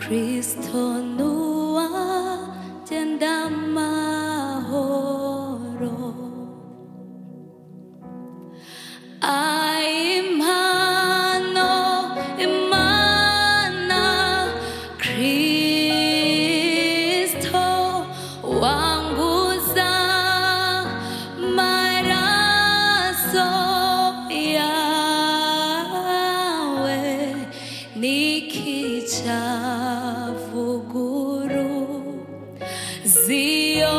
Kristo nuwa genda mahoro impano Imana Kristo wanguza maraso yawe nikichavuguru zio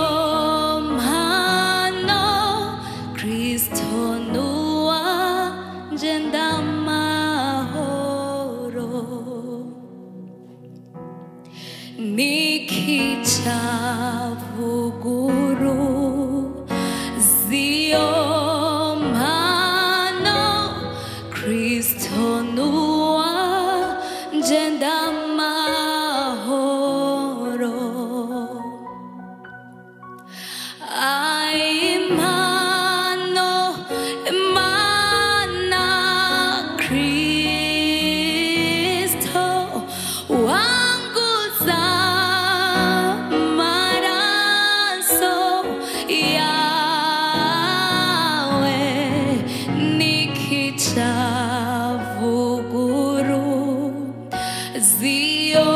mpano Kristo nuwa genda mahoro nikichavuguru zio mpano Kristo nuwa genda mahoro impano Imana Kristo wanguza maraso yawe nikichavuguru zio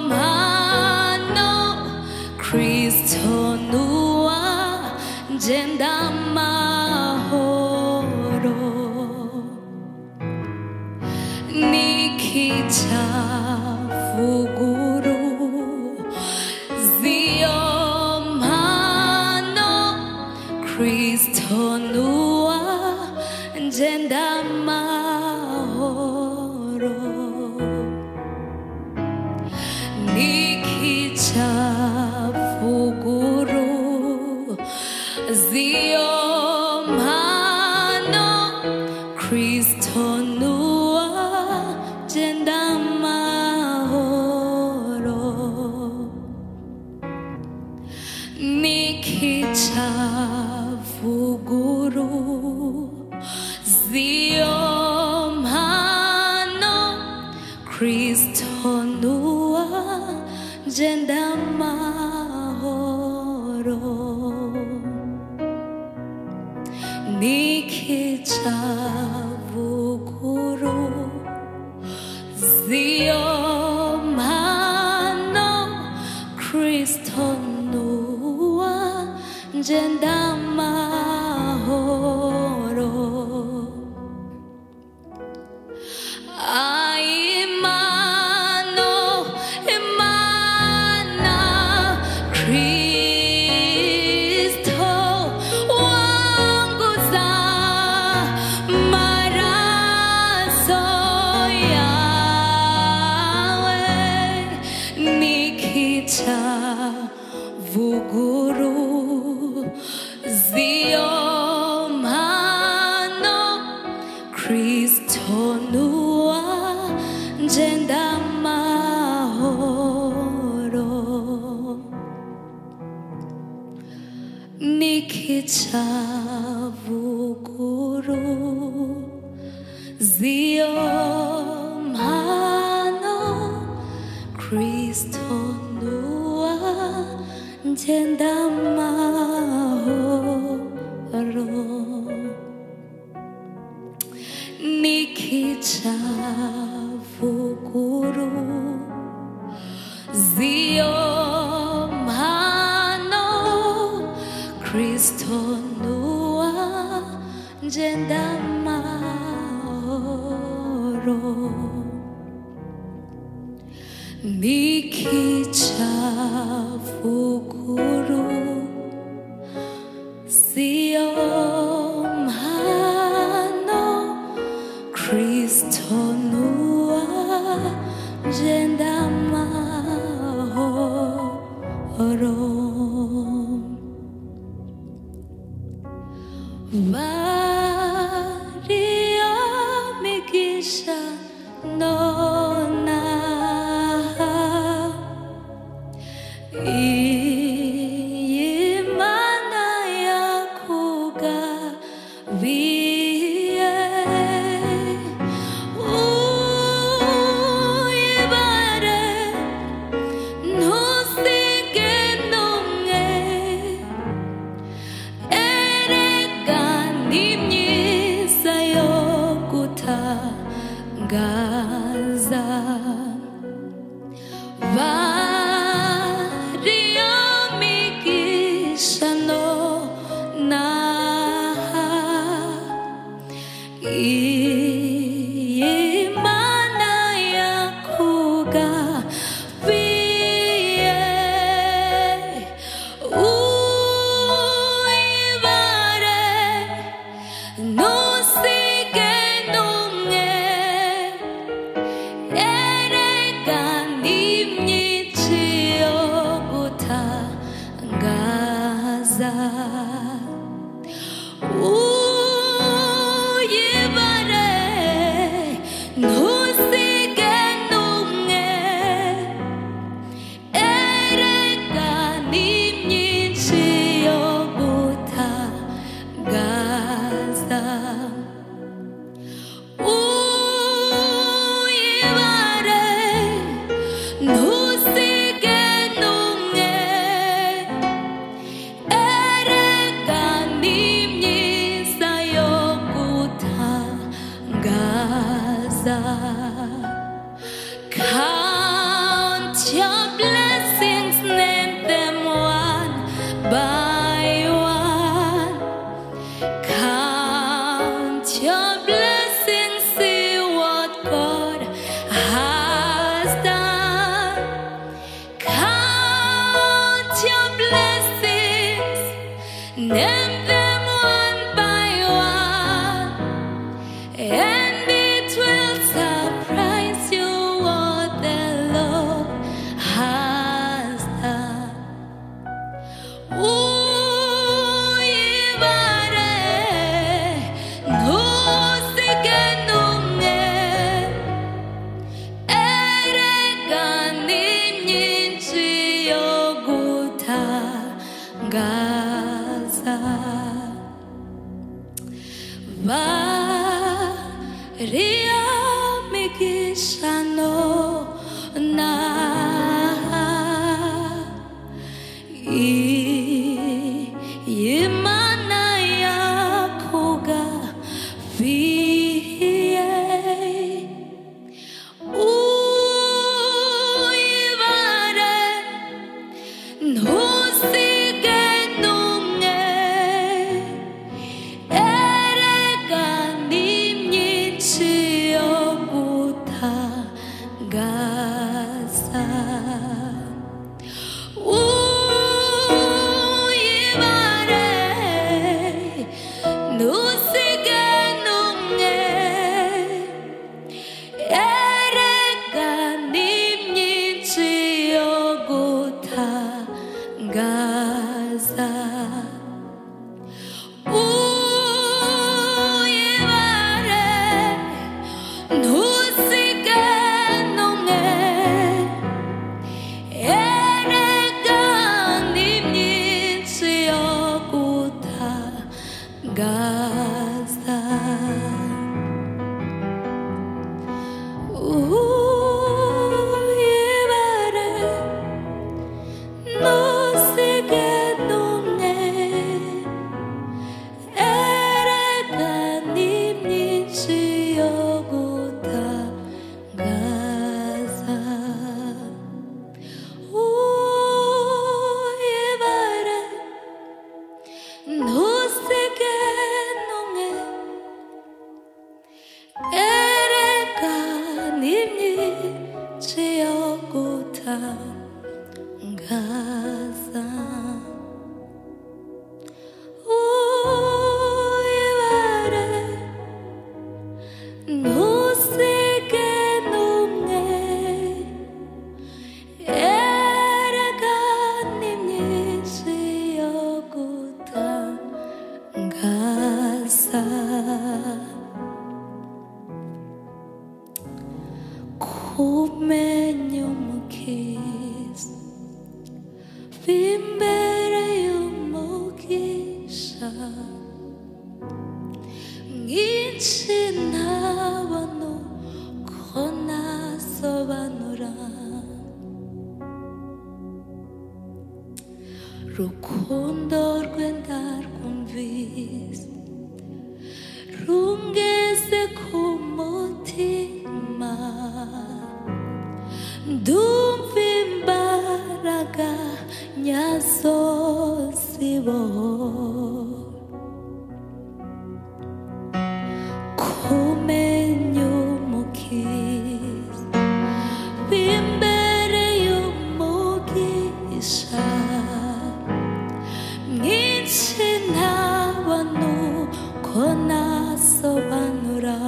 mpano Kristo nuwa genda mahoro nikichavuguru zio mpano Kristo nuwa genda mahoro nikichavuguru zio mpano Kristo nuwa genda mahoro nikichavuguru zio mpano Kristo nuwa genda mahoro nikichavuguru zio mpano Kristo nuwa genda mahoro impano Imana Kristo wanguza maraso yawe nikichavuguru zio mpano Kristo nuwa genda mahoro nikichavuguru zio mpano Kristo nuwa genda mahoro nikichavuguru zio mpano Kristo nuwa genda mahoro nikichavuguru zio mpano Kristo nuwa genda mahoro Maria migisha nona Imana yakugabiye uyibare Gaza variamigisha nona Imana yakugabiye uyibare ntusige n'umwe erega n'imyinshi yo gutangaza uyibare ntusige n'umwe erega n'imyinshi yo gutangaza uyibare ntusige n'umwe erega n'imyiza yo gutangaza Count your blessings, name them one by one. Count your blessings, see what God has done. Count your blessings, name them one by one, and it will surprise you what the Lord has done. Uyibare ntusige n'umwe erega n'imyinshi yo gutangaza variamigisha nona Imana yakugabiye uyibare ntusige n'umwe erega n'imyinshi yo gutangaza uyibare ntusige n'umwe erega n'imyinshi yo gutangaza uyibare ntusige n'umwe erega n'imyinshi yo gutangaza uyibare ntusige n'umwe erega n'imyinshi yo gutangaza uyibare ntusige n'umwe erega n'imyinshi yo gutangaza uyibare ntusige n'umwe erega n'imyinshi yo gutangaza kumenya umukiza imbere y'umugisha mwinshi ntabona uko nasobanura rukundo rwe ndarwumvise rungeze ku mutima ndumva imbaraga nyazo zibohora kumenya umukiza b'imbere y'umugisha mwinshi ntabona uko nasobanura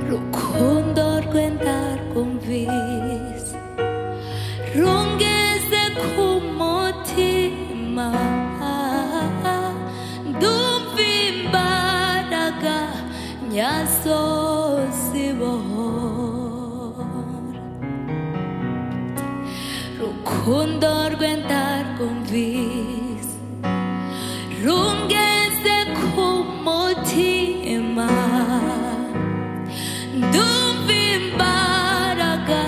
rukundo rwe ndarwumvise rungeze ku mutima ndumva imbaraga nyazo zibohora rukundo rwe ndarwumvise rungeze ku mutima ndumva imbaraga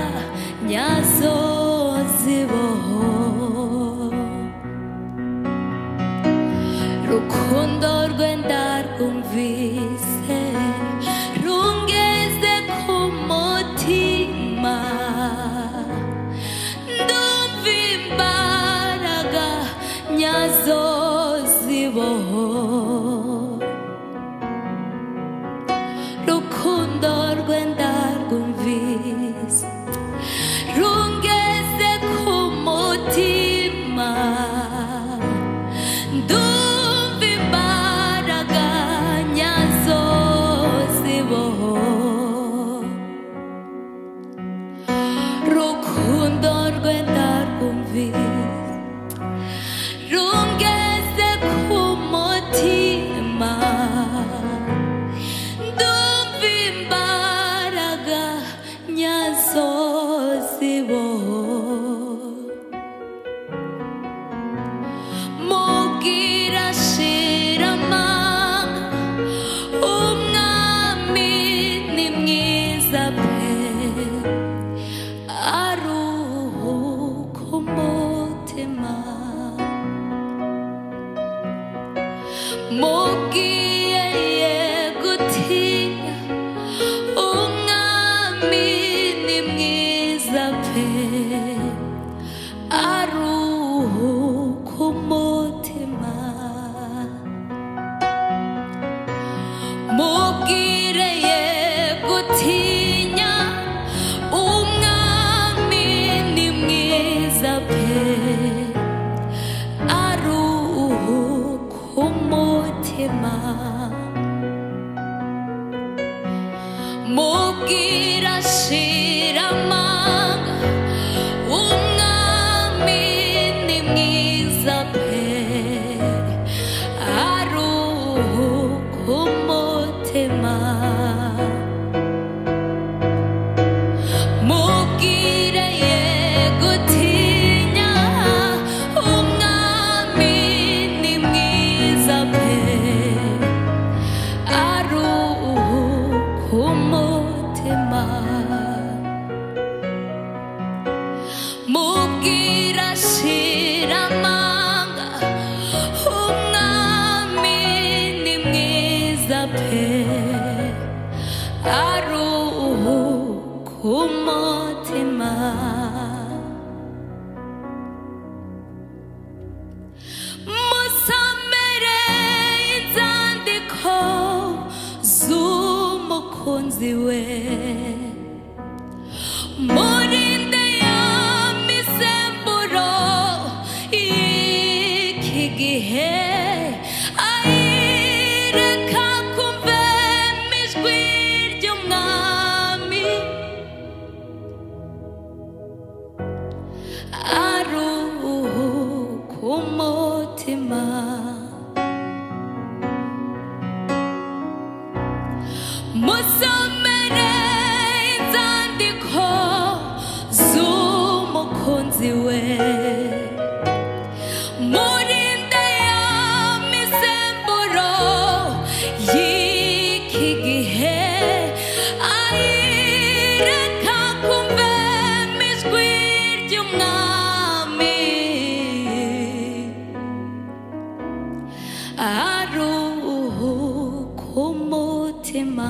nyazo zibohora rukundo rwe ndarwumvise rungeze ku mutima ndumva imbaraga nyazo zibohora rukundo rwe ndarwumvise rungeze ku mutima ndumva imbaraga nyazo zibohora rukundo rwe ndarwumvise rungeze ku mutima ndumva imbaraga nyazo zibohora mubwira shira amanga umwami ni mwiza pe aruhuka umutima mubwiye ye gutinya umwami ni mwiza pe aruhuka umutima mubwire ye gutinya umwami ni mwiza pe aruhuka umutima mubwira shira amanga umwami ni mwiza pe aruhuka umutima mubwire ye gutinya umwami ni mwiza pe aruhuka umutima mubwira shira amanga umwami ni mwiza pe aruhuka umutima musomere inzandiko z'umukunzi we murinde ya misemburo y'iki gihe ayireka kumvemo ijwi ry'umwami aruhuka umutima musomere inzandiko z'umukunzi we murinde ya misemburo y'iki gihe ayireka kumvemo ijwi ry'umwami aruhuka umutima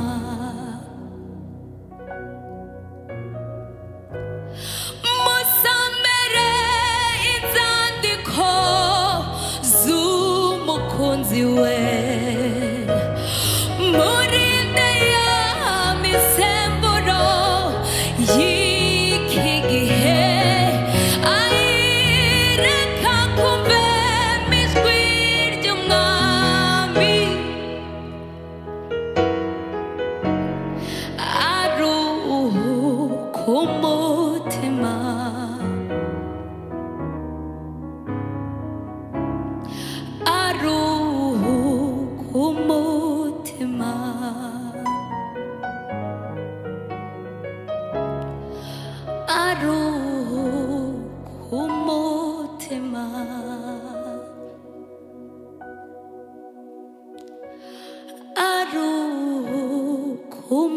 aruhumutima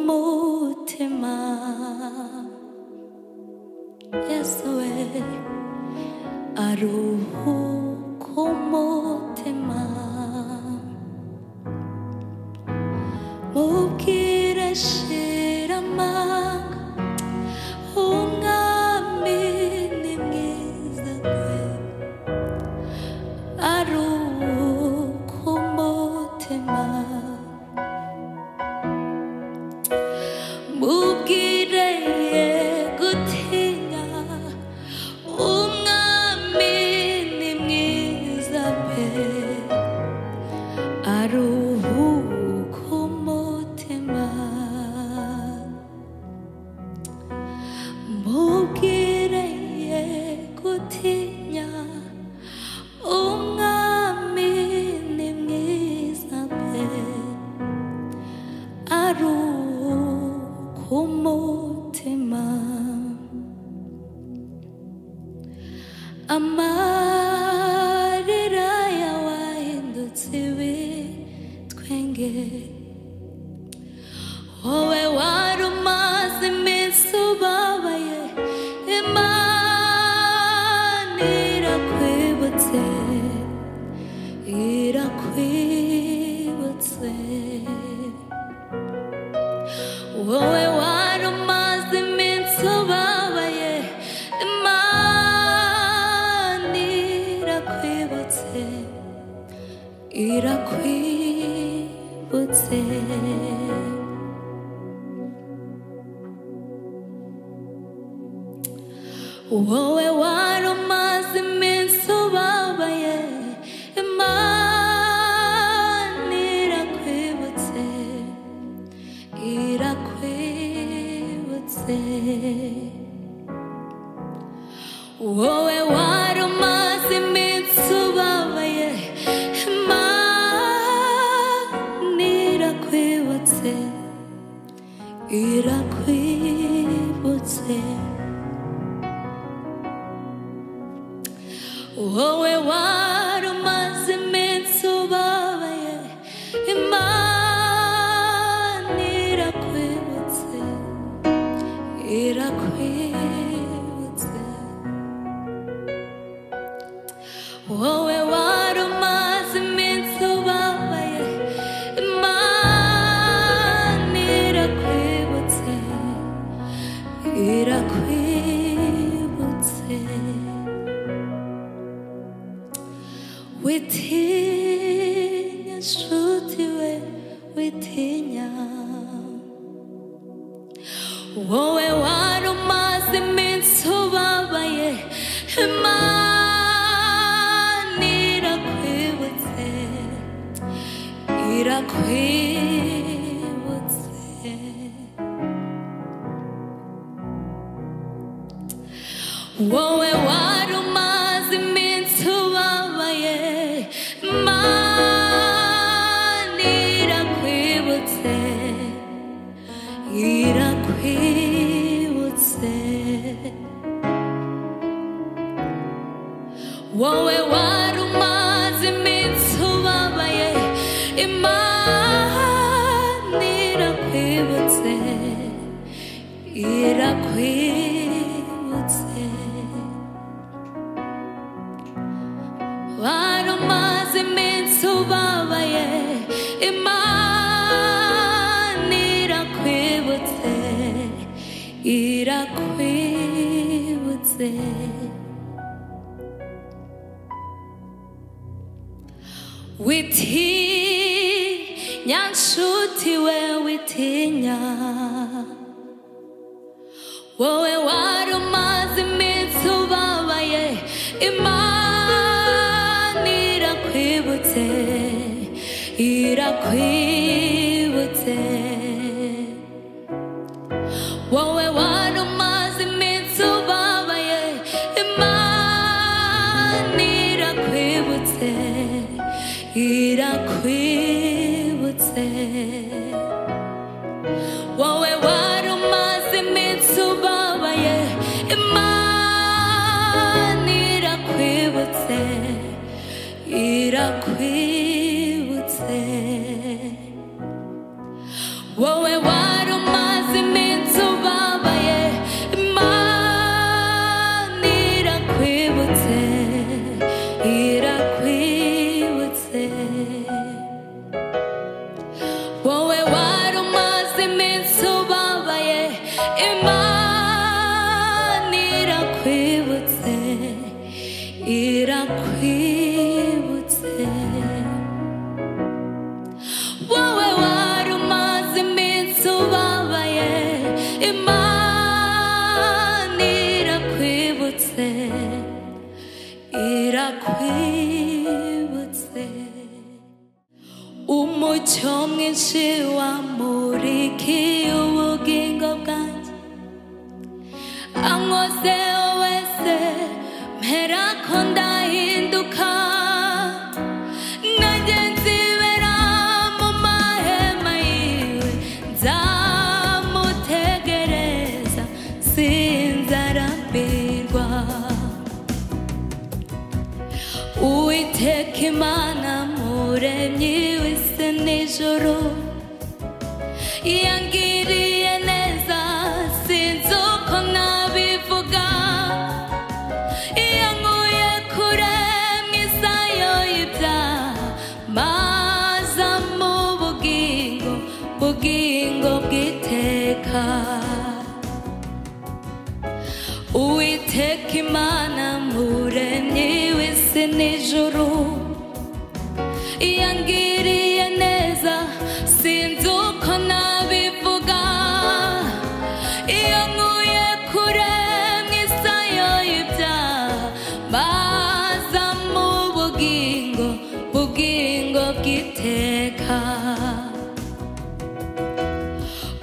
aruhumutima Yesu we aruhumutima mubwire shira amanga umwami ni mwiza pe aruhumutima mubwire ye gutinya umwami ni mwiza pe aruhumutima mubwire ye gutinya umwami ni mwiza pe aruhumutima amarira yawe ahindutse ibitwenge wowe wari umaze iminsi ubabaye Imana irakwibutse irakwibutse wowe wari umaze iminsi ubabaye Imana irakwibutse irakwibutse wowe wari umaze iminsi ubabaye Imana irakwibutse irakwibutse wowe wari umaze iminsi ubabaye Imana irakwibutse irakwibutse wowe wari umaze iminsi ubabaye Imana irakwibutse irakwibutse wowe wari umaze iminsi ubabaye Imana irakwibutse irakwibutse witinya nshuti we witinya wowe wari umaze iminsi ubabaye Imana irakwibutse irakwibutse wowe wari umaze iminsi ubabaye Imana irakwibutse irakwibutse wowe wari umaze iminsi ubabaye Imana irakwibutse irakwibutse wari umaze iminsi ubabaye Imana irakwibutse irakwibutse witinya nshuti we witinya wowe wari umaze iminsi ubabaye Imana irakwibutse irakwibutse wowe wari umaze iminsi ubabaye Imana irakwibutse irakwibutse wowe wari umaze iminsi ubabaye Imana irakwibutse wowe wari umaze iminsi ubabaye Imana irakwibutse irakwibutse wowe wari umaze iminsi ubabaye Imana irakwibutse irakwibutse wowe wari umaze iminsi ubabaye Imana irakwibutse irakwibutse umucyo mwinshi wamurikiye ubugingo bwanjye ankozeho wese mperako ndahinduka nanjye nzibera mu mahema yiwe nzamutegereza sinzarambirwa Uwiteka Imana muremyi w'isi n'ijuru yangiriye neza sinzi uko nabivuga yankuye kure mu isayo y'ibyaha maza mu bugingo bw'iteka Uwiteka Imana muremyi w'isi n'ijuru yangiriye neza sinzi uko nabivuga yankuye kure mu isayo y'ibyaha maza mu bugingo bw'iteka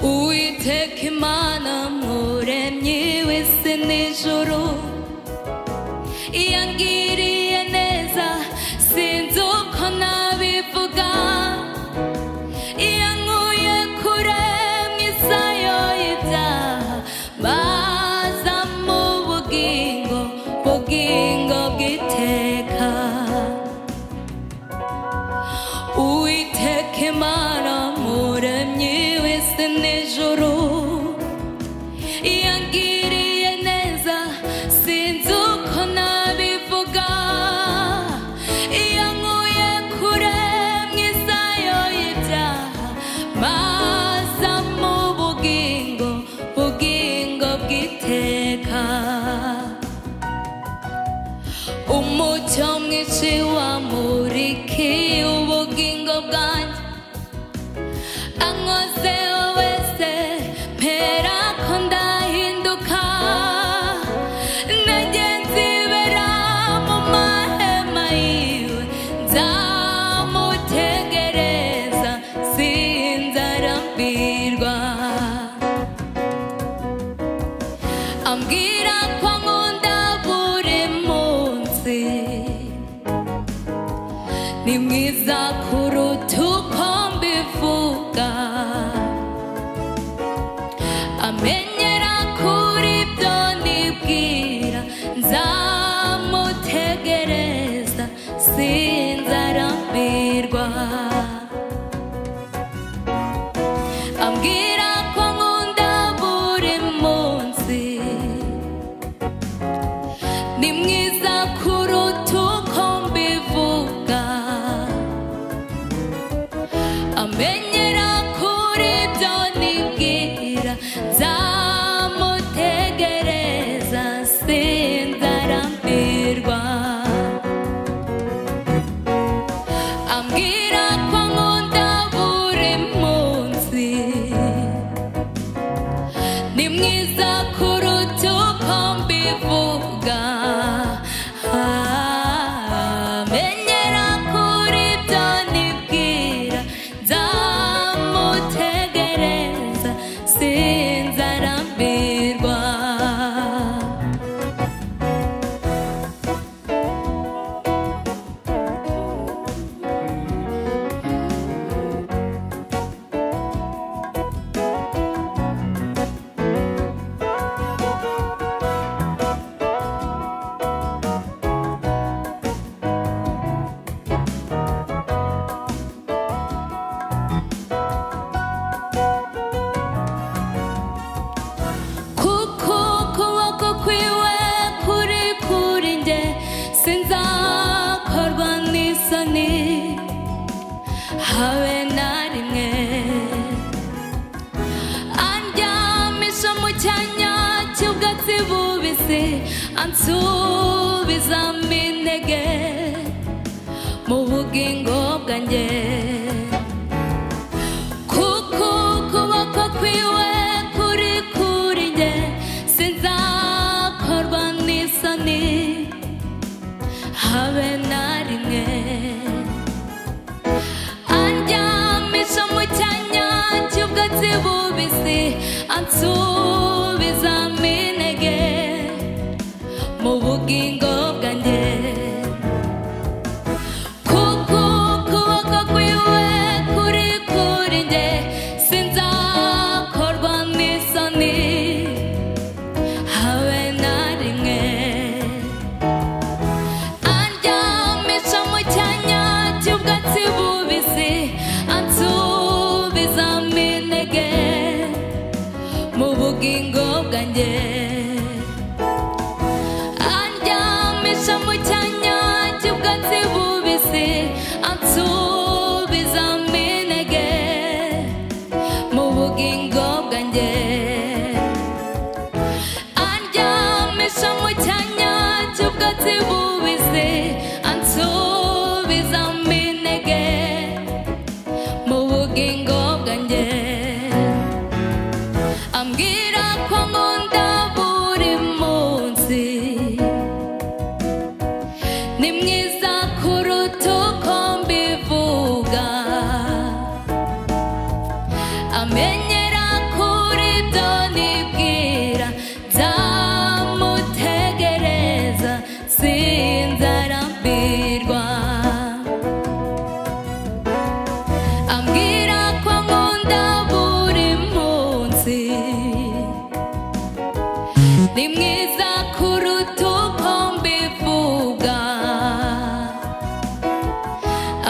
Uwiteka Imana muremyi w'isi n'ijuru yangiriye neza sinzi uko nabivuga yankuye kure mu isayo y'ibyaha maza mu bugingo bw'iteka Uwiteka Imana muremyi w'isi n'ijuru yangiriye neza sinzi uko nabivuga yankuye kure mu isayo y'ibyaha maza mu bugingo bw'iteka umucyo mwinshi wamurikiye ubugingo bwanjye ankozeho wese mperako ndahinduka nanjye nzibera mu mahema yiwe nzamutegereza sinzarambirwa ambwira ko ankunda buri munsi ni mwiza kuruta uko mbivuga amenyera kuri ibyo nibwira nzamutegereza sinzarambirwa ambwira ko ankunda buri munsi ni mwiza kuruta uko mbivuga amenyera kuri ibyo nibwira nzamutegereza sinzarambirwa ambwira ko ankunda buri munsi ni mwiza kuruta uko mbivuga amenyera kuri ibyo nibwira nzamutegereza sinzarambirwa ansubizamo intege mu bugingo bwanjye, kuko ukuboko kwiwe kuri kuri njye, sinzakorwa n'isoni habe na rimwe. Andyamisha mu cyanya cy'ubwatsi bubisi, ansubizamo intege mu bugingo bwanjye, kuko ukuboko kwiwe kuri kuri njye, sinzakorwa n'isoni habe na rimwe. Andyamisha mu cyanya cy'ubwatsi bubisi, ansubizamo intege mu bugingo bwanjye, andyamisha mu cyanya cy'ubwatsi bubisi, ansubizamo intege mu bugingo bwanjye, andyamisha mu cyanya cy'ubwatsi bubisi, ansubizamo intege mu bugingo bwanjye. Ambwira ko nkunda buri munsi, ni mwiza kuruta uko mbivuga, amenyera kuri ibyo nibwira, nzamutegereza sinzarambirwa. Ambwira ko nkunda buri munsi, ni mwiza kuruta uko mbivuga,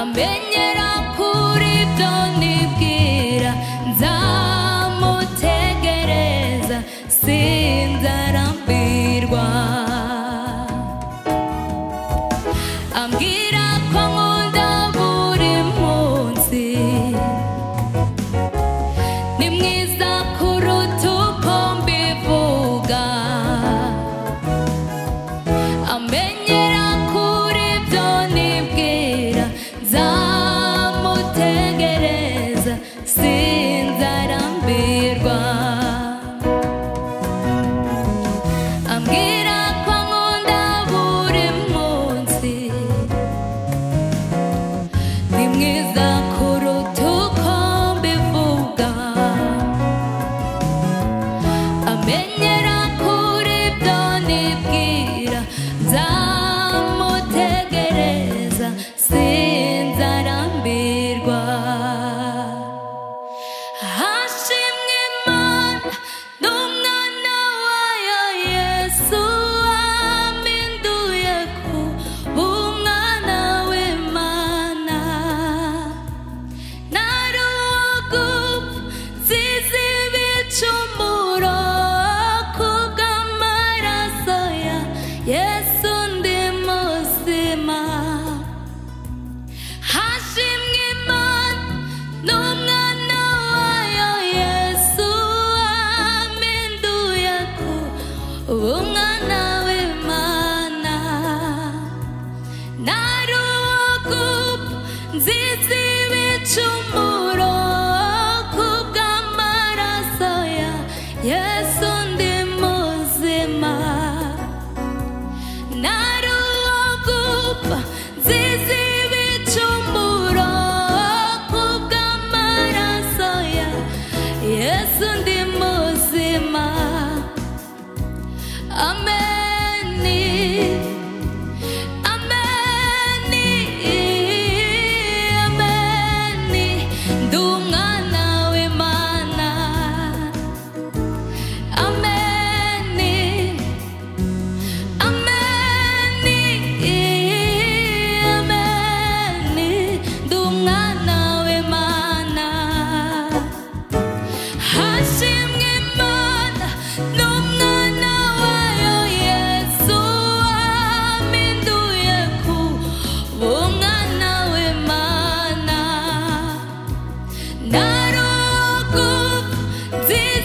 amenyera kuri ibyo nibwira, nzamutegereza sinzarambirwa. Ambwira ko nkunda buri munsi, ni mwiza kuruta uko mbivuga, amenyera kuri ibyo nibwira, nzamutegereza sinzarambirwa. Ambwira ko nkunda buri munsi, ni mwiza kuruta uko mbivuga, amenyera kuri ibyo nibwira, nzamutegereza sinzarambirwa. Hashimwe Imana n'umwana wayo Yesu, wampinduye kuba umwana w'Imana. Nari uwo gupfa nzize ibicumuro, kubw'amaraso ya Yesu ndi muzima. Hashimwe Imana n'umwana wayo Yesu, wampinduye kuba umwana w'Imana. Nari uwo gupfa nzize ibicumuro, kubw'amaraso ya Yesu ndi muzima. Nari uwo gupfa nzize ibicumuro, kubw'amaraso ya Yesu ndi muzima. Ameni, ameni, ameni, ndi umwana w'Imana. Ameni, ameni, ameni, ndi umwana w'Imana. Hashimwe Imana n'umwana wayo Yesu, wampinduye kuba umwana w'Imana. Nari uwo gupfa nzize